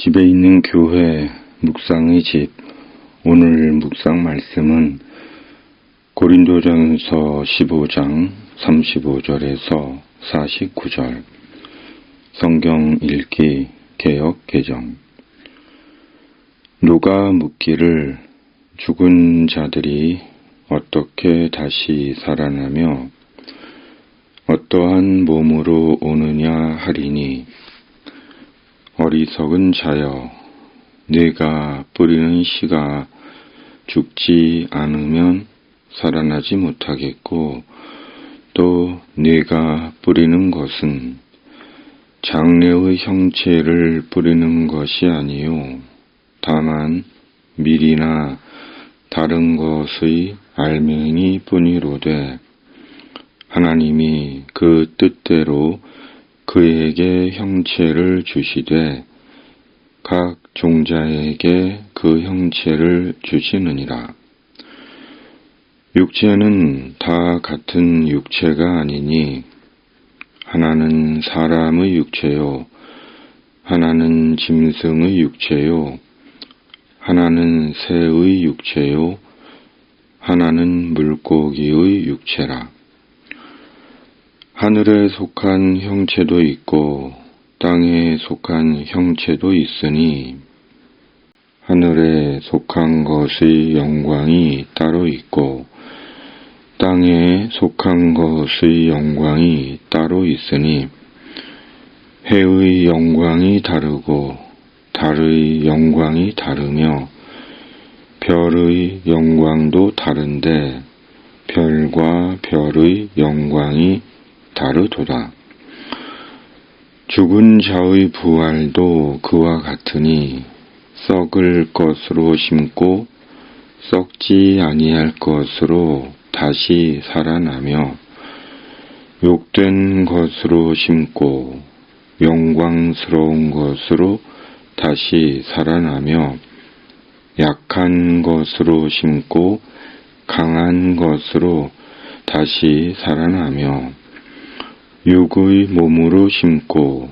집에 있는 교회 묵상의 집. 오늘 묵상 말씀은 고린도전서 15장 35절에서 49절. 성경 읽기 개역 개정. 누가 묻기를 죽은 자들이 어떻게 다시 살아나며 어떠한 몸으로 오느냐 하리니, 어리석은 자여, 네가 뿌리는 씨가 죽지 않으면 살아나지 못하겠고, 또 네가 뿌리는 것은 장래의 형체를 뿌리는 것이 아니요 다만 밀이나 다른 것의 알맹이 뿐이로되, 하나님이 그 뜻대로 그에게 형체를 주시되 각 종자에게 그 형체를 주시느니라. 육체는 다 같은 육체가 아니니, 하나는 사람의 육체요, 하나는 짐승의 육체요, 하나는 새의 육체요, 하나는 물고기의 육체라. 하늘에 속한 형체도 있고 땅에 속한 형체도 있으니, 하늘에 속한 것의 영광이 따로 있고 땅에 속한 것의 영광이 따로 있으니, 해의 영광이 다르고 달의 영광이 다르며 별의 영광도 다른데 별과 별의 영광이 다르도다. 죽은 자의 부활도 그와 같으니, 썩을 것으로 심고 썩지 아니할 것으로 다시 살아나며, 욕된 것으로 심고 영광스러운 것으로 다시 살아나며, 약한 것으로 심고 강한 것으로 다시 살아나며, 육의 몸으로 심고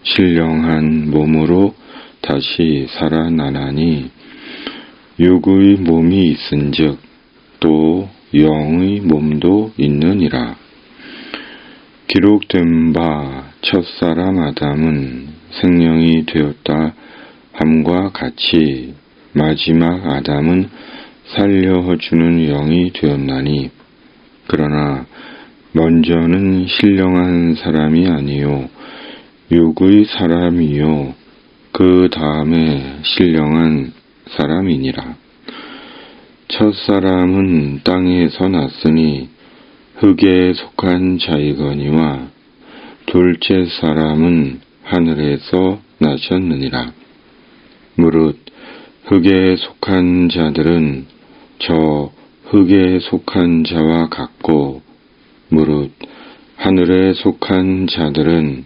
신령한 몸으로 다시 살아나나니, 육의 몸이 있은즉 또 영의 몸도 있느니라. 기록된 바 첫사람 아담은 생명이 되었다 함과 같이 마지막 아담은 살려주는 영이 되었나니, 그러나 먼저는 신령한 사람이 아니요 육의 사람이요 그 다음에 신령한 사람이니라. 첫사람은 땅에서 났으니 흙에 속한 자이거니와, 둘째 사람은 하늘에서 나셨느니라. 무릇 흙에 속한 자들은 저 흙에 속한 자와 같고, 무릇 하늘에 속한 자들은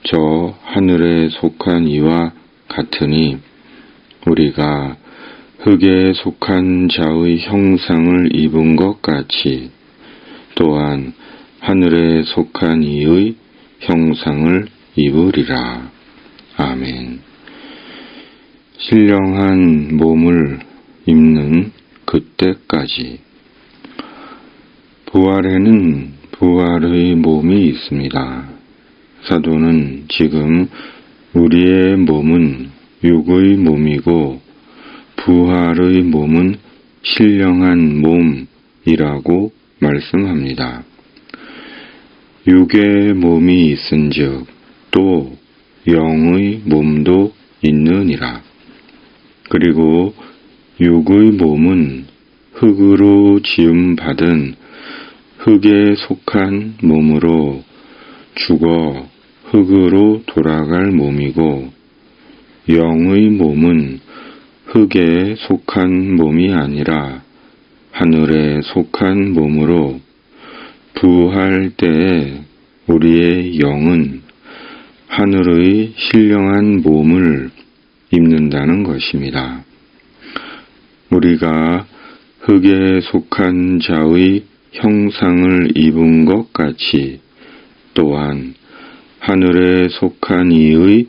저 하늘에 속한 이와 같으니, 우리가 흙에 속한 자의 형상을 입은 것 같이 또한 하늘에 속한 이의 형상을 입으리라. 아멘. 신령한 몸을 입는 그때까지. 부활에는 부활의 몸이 있습니다. 사도는 지금 우리의 몸은 육의 몸이고 부활의 몸은 신령한 몸이라고 말씀합니다. 육의 몸이 있은즉 또 영의 몸도 있느니라. 그리고 육의 몸은 흙으로 지음받은 흙에 속한 몸으로 죽어 흙으로 돌아갈 몸이고, 영의 몸은 흙에 속한 몸이 아니라 하늘에 속한 몸으로, 부활 때에 우리의 영은 하늘의 신령한 몸을 입는다는 것입니다. 우리가 흙에 속한 자의 형상을 입은 것 같이 또한 하늘에 속한 이의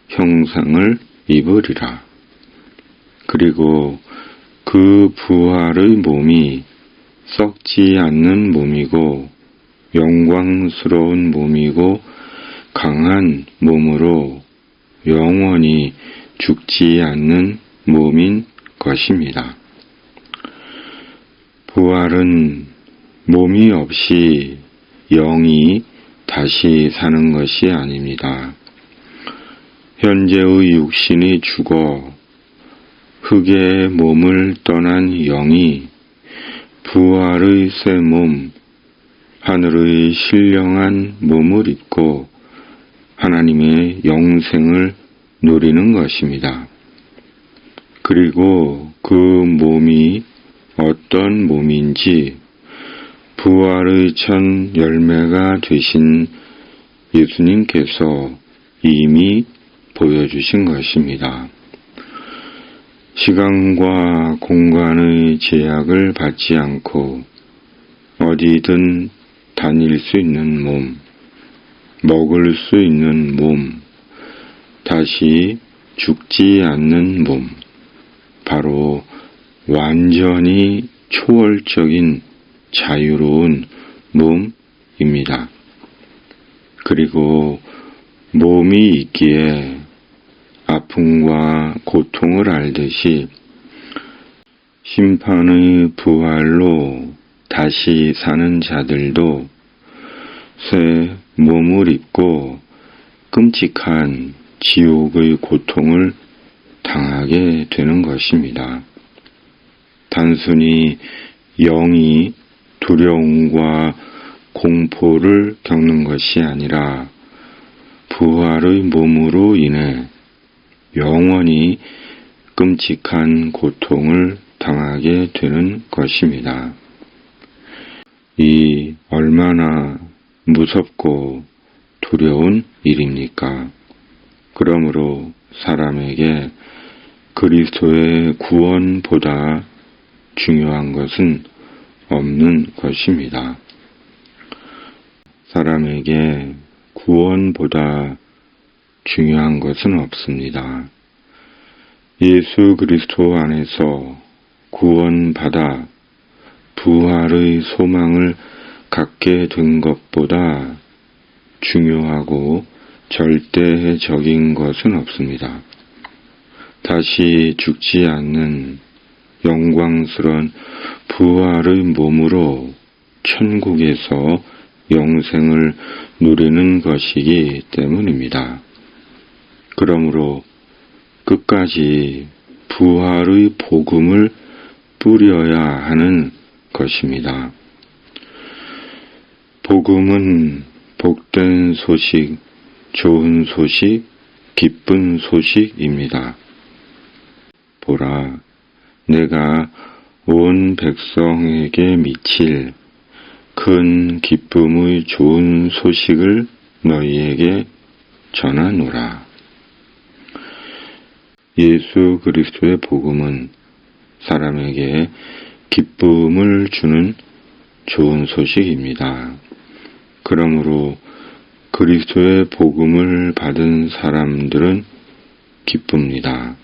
형상을 입으리라. 그리고 그 부활의 몸이 썩지 않는 몸이고 영광스러운 몸이고 강한 몸으로 영원히 죽지 않는 몸인 것입니다. 부활은 몸이 없이 영이 다시 사는 것이 아닙니다. 현재의 육신이 죽어 흙의 몸을 떠난 영이 부활의 새 몸, 하늘의 신령한 몸을 입고 하나님의 영생을 누리는 것입니다. 그리고 그 몸이 어떤 몸인지 부활의 첫 열매가 되신 예수님께서 이미 보여주신 것입니다. 시간과 공간의 제약을 받지 않고 어디든 다닐 수 있는 몸, 먹을 수 있는 몸, 다시 죽지 않는 몸, 바로 완전히 초월적인 자유로운 몸입니다. 그리고 몸이 있기에 아픔과 고통을 알듯이 심판의 부활로 다시 사는 자들도 새 몸을 입고 끔찍한 지옥의 고통을 당하게 되는 것입니다. 단순히 영이 두려움과 공포를 겪는 것이 아니라 부활의 몸으로 인해 영원히 끔찍한 고통을 당하게 되는 것입니다. 이 얼마나 무섭고 두려운 일입니까? 그러므로 사람에게 그리스도의 구원보다 중요한 것은 없는 것입니다. 사람에게 구원보다 중요한 것은 없습니다. 예수 그리스도 안에서 구원받아 부활의 소망을 갖게 된 것보다 중요하고 절대적인 것은 없습니다. 다시 죽지 않는 영광스러운 부활의 몸으로 천국에서 영생을 누리는 것이기 때문입니다. 그러므로 끝까지 부활의 복음을 뿌려야 하는 것입니다. 복음은 복된 소식, 좋은 소식, 기쁜 소식입니다. 보라, 내가 온 백성에게 미칠 큰 기쁨의 좋은 소식을 너희에게 전하노라. 예수 그리스도의 복음은 사람에게 기쁨을 주는 좋은 소식입니다. 그러므로 그리스도의 복음을 받은 사람들은 기쁩니다.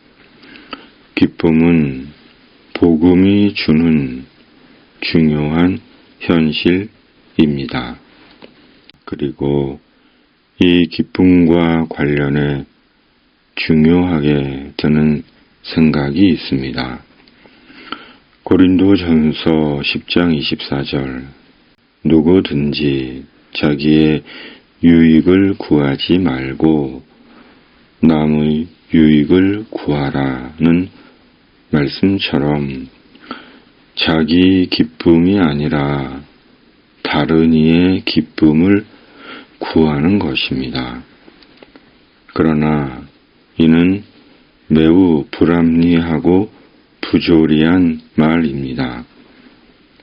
기쁨은 복음이 주는 중요한 현실입니다. 그리고 이 기쁨과 관련해 중요하게 드는 생각이 있습니다. 고린도전서 10장 24절 누구든지 자기의 유익을 구하지 말고 남의 유익을 구하라는 말씀처럼 자기 기쁨이 아니라 다른 이의 기쁨을 구하는 것입니다. 그러나 이는 매우 불합리하고 부조리한 말입니다.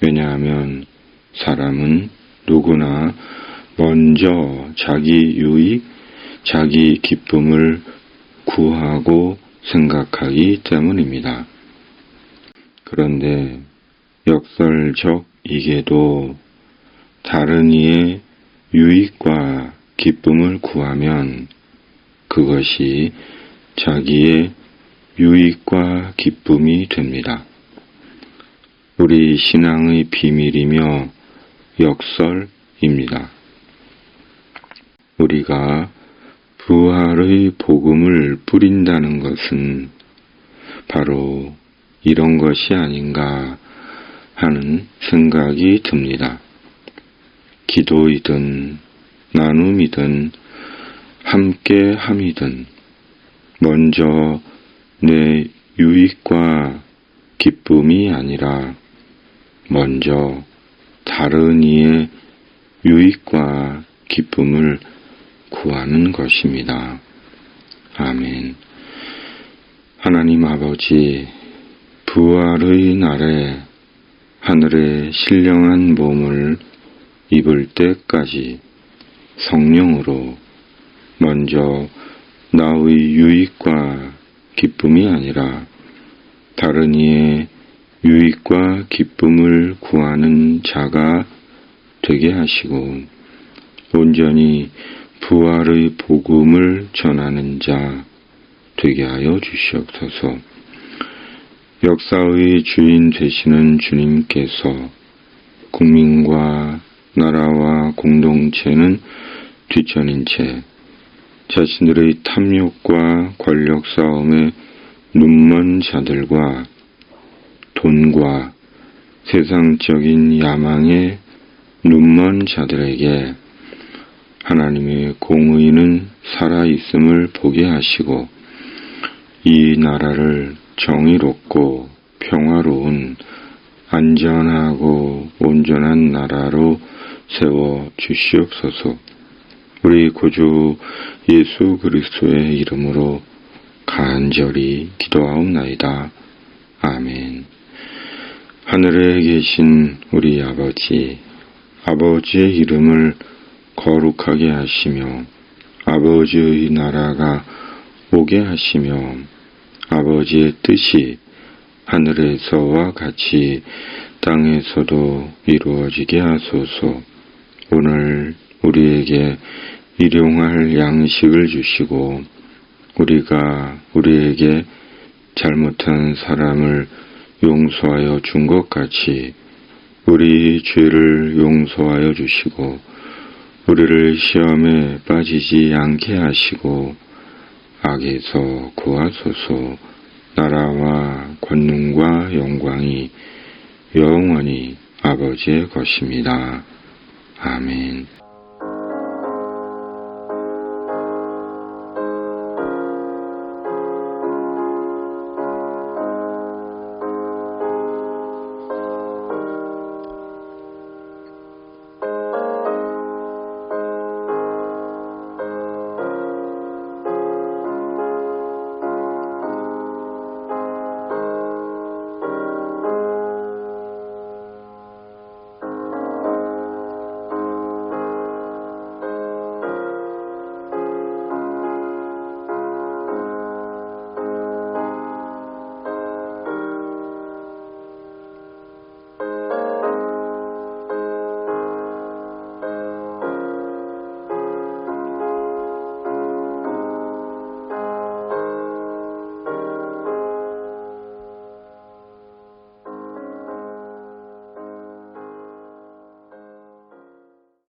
왜냐하면 사람은 누구나 먼저 자기 유익, 자기 기쁨을 구하고 생각하기 때문입니다. 그런데 역설적이게도 다른 이의 유익과 기쁨을 구하면 그것이 자기의 유익과 기쁨이 됩니다. 우리 신앙의 비밀이며 역설입니다. 우리가 부활의 복음을 뿌린다는 것은 바로 이런 것이 아닌가 하는 생각이 듭니다. 기도이든 나눔이든 함께함이든 먼저 내 유익과 기쁨이 아니라 먼저 다른 이의 유익과 기쁨을 구하는 것입니다. 아멘. 하나님 아버지, 부활의 날에 하늘의 신령한 몸을 입을 때까지 성령으로 먼저 나의 유익과 기쁨이 아니라 다른 이의 유익과 기쁨을 구하는 자가 되게 하시고 온전히 부활의 복음을 전하는 자 되게 하여 주시옵소서. 역사의 주인 되시는 주님께서 국민과 나라와 공동체는 뒤처진 채 자신들의 탐욕과 권력 싸움에 눈먼 자들과 돈과 세상적인 야망에 눈먼 자들에게 하나님의 공의는 살아있음을 보게 하시고 이 나라를 정의롭고 평화로운 안전하고 온전한 나라로 세워 주시옵소서. 우리 구주 예수 그리스도의 이름으로 간절히 기도하옵나이다. 아멘. 하늘에 계신 우리 아버지, 아버지의 이름을 거룩하게 하시며 아버지의 나라가 오게 하시며 아버지의 뜻이 하늘에서와 같이 땅에서도 이루어지게 하소서. 오늘 우리에게 일용할 양식을 주시고 우리가 우리에게 잘못한 사람을 용서하여 준 것 같이 우리 죄를 용서하여 주시고 우리를 시험에 빠지지 않게 하시고 악에서 구하소서. 나라와 권능과 영광이 영원히 아버지의 것입니다. 아멘.